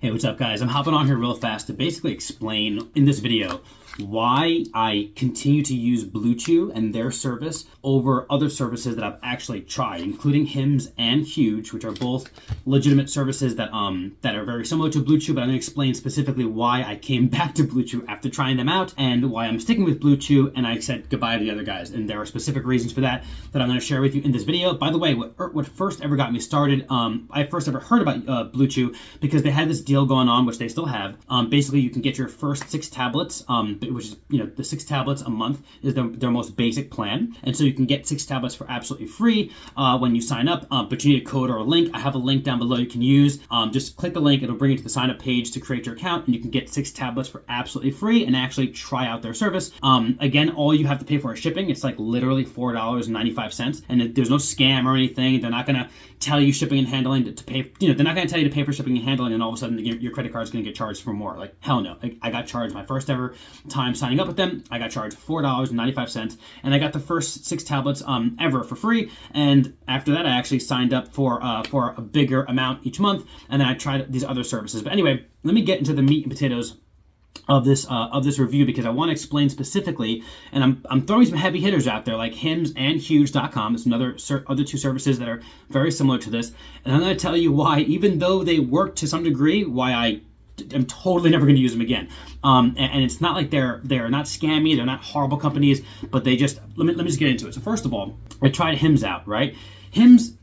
Hey, what's up guys? I'm hopping on here real fast to basically explain in this video why I continue to use BlueChew and their service over other services that I've actually tried, including Hims and Huge, which are both legitimate services that are very similar to BlueChew, but I'm gonna explain specifically why I came back to BlueChew after trying them out and why I'm sticking with BlueChew and I said goodbye to the other guys. And there are specific reasons for that I'm gonna share with you in this video. By the way, what first ever got me started, I first ever heard about BlueChew because they had this deal going on, which they still have. Basically, you can get your first 6 tablets, which is, the 6 tablets a month is their most basic plan. And so you can get 6 tablets for absolutely free when you sign up, but you need a code or a link. I have a link down below you can use. Just click the link, it'll bring you to the sign up page to create your account, and you can get 6 tablets for absolutely free and actually try out their service. Again, all you have to pay for is shipping. It's like literally $4.95, and there's no scam or anything. They're not gonna tell you shipping and handling to pay, they're not gonna tell you to pay for shipping and handling, and all of a sudden your credit card is gonna get charged for more. Like, hell no. I got charged my first ever time signing up with them. I got charged $4.95, and I got the first 6 tablets ever for free. And after that, I actually signed up for a bigger amount each month, and then I tried these other services. But anyway, let me get into the meat and potatoes of this review, because I want to explain specifically, and I'm throwing some heavy hitters out there like Hims and Huge.com. There's other 2 services that are very similar to this, and I'm going to tell you why, even though they work to some degree, why I'm totally never going to use them again. And it's not like they're not scammy, they're not horrible companies, but they just, let me just get into it. So first of all, I tried Hims out, right? Hims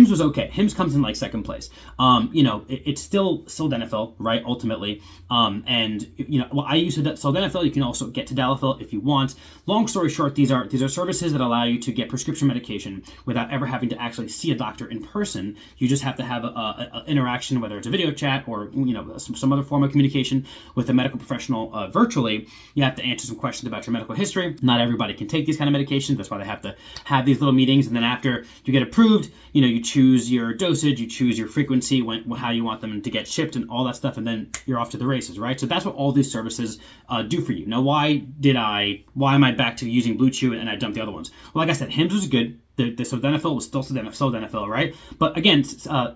was okay. Hims comes in like second place. It's still sildenafil, right? Ultimately, and I use sildenafil. You can also get tadalafil if you want. Long story short, these are services that allow you to get prescription medication without ever having to actually see a doctor in person. You just have to have a interaction, whether it's a video chat or some other form of communication with a medical professional virtually. You have to answer some questions about your medical history. Not everybody can take these kind of medications. That's why they have to have these little meetings, and then after you get approved, you choose your dosage, you choose your frequency, how you want them to get shipped and all that stuff, and then you're off to the races, right? So that's what all these services do for you. Now, why am I back to using BlueChew and I dumped the other ones? Well, like I said, Hims was good. The sildenafil was still sildenafil, right? But again,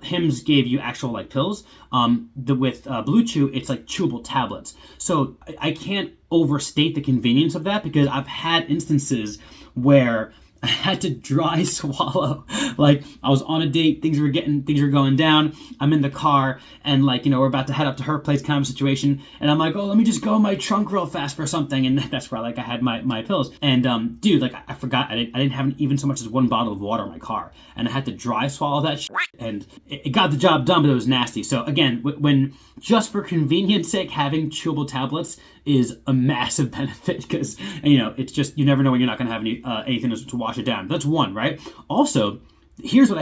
Hims gave you actual like pills. With BlueChew, it's like chewable tablets. So I can't overstate the convenience of that, because I've had instances where I had to dry swallow. Like, I was on a date, things were going down. I'm in the car, and we're about to head up to her place, kind of situation. And I'm like, oh, let me just go in my trunk real fast for something. And that's where I had my pills. And dude, I forgot I didn't have even so much as one bottle of water in my car, and I had to dry swallow that shit. And it got the job done, but it was nasty. So again, when just for convenience sake, having chewable tablets is a massive benefit, because it's just, you never know when you're not going to have anything to wash it down. That's one, right? Also, here's what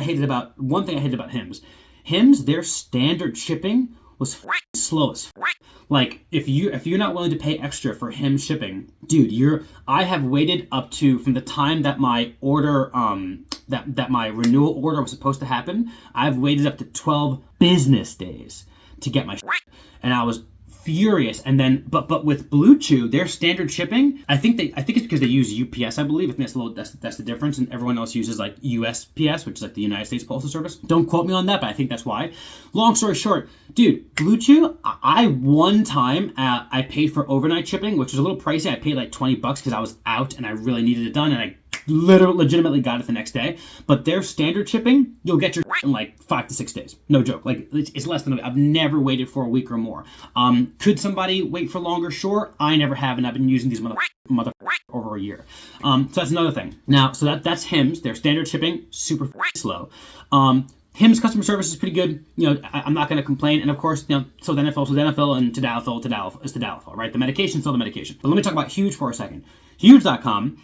one thing I hated about Hims, their standard shipping was slow as like, if you're not willing to pay extra for Hims shipping, dude, I have waited up to, from the time that my order that my renewal order was supposed to happen, I've waited up to 12 business days to get my and I was furious. And then, but with BlueChew, their standard shipping, I think it's because they use UPS, I believe. I think that's the difference, and everyone else uses like USPS, which is like the United States Postal Service. Don't quote me on that, but I think that's why. Long story short, dude, BlueChew, I one time I paid for overnight shipping, which was a little pricey. I paid like $20 because I was out and I really needed it done, and I legitimately got it the next day. But their standard shipping, you'll get your in like 5 to 6 days. No joke. Like, it's less than a week. I've never waited for a week or more. Could somebody wait for longer? Sure. I never have, and I've been using these mother over a year. So that's another thing. Now, so that's Hims. Their standard shipping, super slow. Hims customer service is pretty good. I'm not going to complain. And of course, sildenafil, and tadalafil is tadalafil, right? The medication's still the medication. But let me talk about Huge for a second. Huge.com,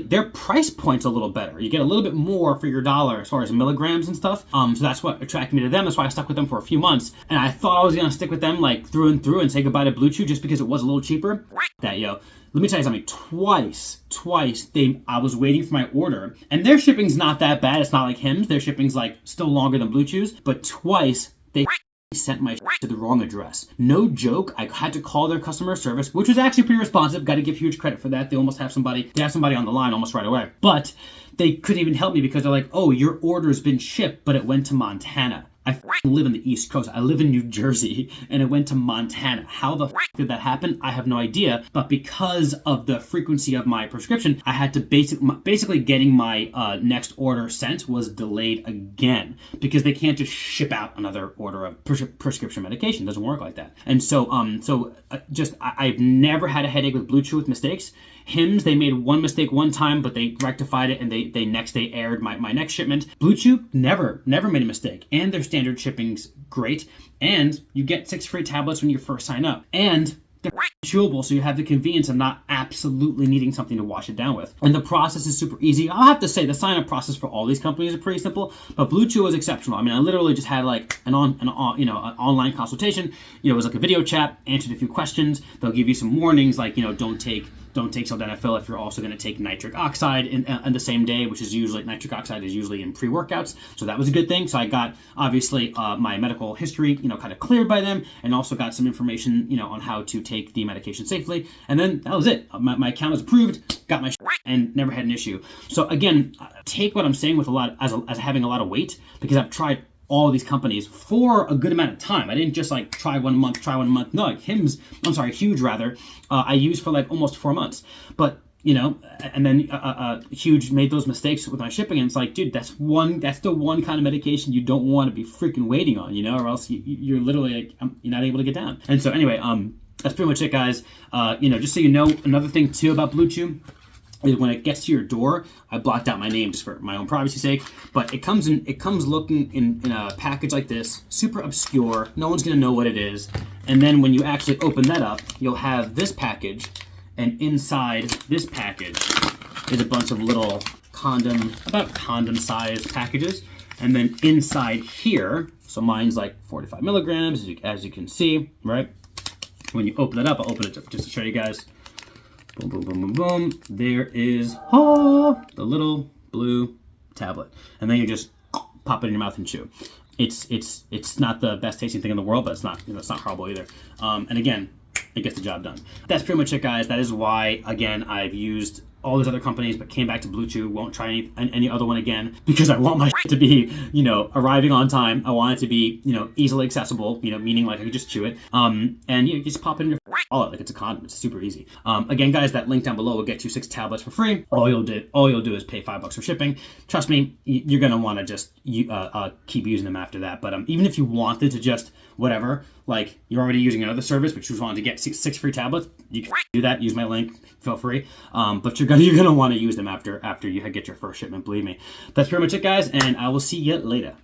their price point's a little better. You get a little bit more for your dollar as far as milligrams and stuff. So that's what attracted me to them. That's why I stuck with them for a few months. And I thought I was going to stick with them like through and through and say goodbye to BlueChew just because it was a little cheaper. Let me tell you something. Twice, I was waiting for my order, and their shipping's not that bad. It's not like Hims. Their shipping's like still longer than BlueChew's, but twice they sent my to the wrong address. No joke. I had to call their customer service, which was actually pretty responsive. Got to give Huge credit for that. They almost have somebody on the line almost right away. But they couldn't even help me because they're like, oh, your order's been shipped, but it went to Montana. I live in the East Coast. I live in New Jersey, and it went to Montana. How the did that happen? I have no idea. But because of the frequency of my prescription, I had to basically getting my next order sent was delayed again because they can't just ship out another order of prescription medication. It doesn't work like that. And so, I've never had a headache with BlueChew with mistakes. Hims, they made one mistake one time, but they rectified it, and they next day aired my next shipment. BlueChew never made a mistake, and their standard shipping's great, and you get 6 free tablets when you first sign up, and they're chewable, so you have the convenience of not absolutely needing something to wash it down with. And the process is super easy. I'll have to say the sign-up process for all these companies is pretty simple, but BlueChew was exceptional. I mean, I literally just had like an online consultation. It was like a video chat, answered a few questions. They'll give you some warnings, like don't take sildenafil if you're also going to take nitric oxide in the same day, which is usually, nitric oxide is usually in pre-workouts. So that was a good thing. So I got, obviously, my medical history, kind of cleared by them, and also got some information, on how to take the medication safely. And then that was it. My account was approved, got my and never had an issue. So again, take what I'm saying with as having a lot of weight, because I've tried all these companies for a good amount of time. I didn't just like try one month. No, like Huge rather, I used for like almost 4 months. But and then Huge made those mistakes with my shipping, and it's like, dude, that's the one kind of medication you don't want to be freaking waiting on, or else you're literally like, you're not able to get down. And so anyway, that's pretty much it, guys. Just so you know, another thing too about BlueChew is when it gets to your door, I blocked out my name just for my own privacy sake, but it comes looking in a package like this, super obscure, no one's gonna know what it is, and then when you actually open that up, you'll have this package, and inside this package is a bunch of little condom-sized packages, and then inside here, so mine's like 45 milligrams, as you can see, right? When you open it up, I'll open it just to show you guys. Boom, boom, boom, boom, boom. There is the little blue tablet. And then you just pop it in your mouth and chew. It's not the best tasting thing in the world, but it's not horrible either. And again, it gets the job done. That's pretty much it, guys. That is why, again, I've used all these other companies, but came back to BlueChew. Won't try any other one again, because I want my to be, arriving on time. I want it to be, easily accessible, meaning like I could just chew it. And you just pop it in your wallet like it's a condom. It's super easy. Again, guys, that link down below will get you 6 tablets for free. All you'll do is pay $5 for shipping. Trust me, you're gonna want to just keep using them after that. But even if you wanted to just whatever, like you're already using another service, but you just wanted to get 6 free tablets, you can do that. Use my link, feel free. But you're gonna want to use them after you get your first shipment. Believe me. That's pretty much it, guys, and I will see you later.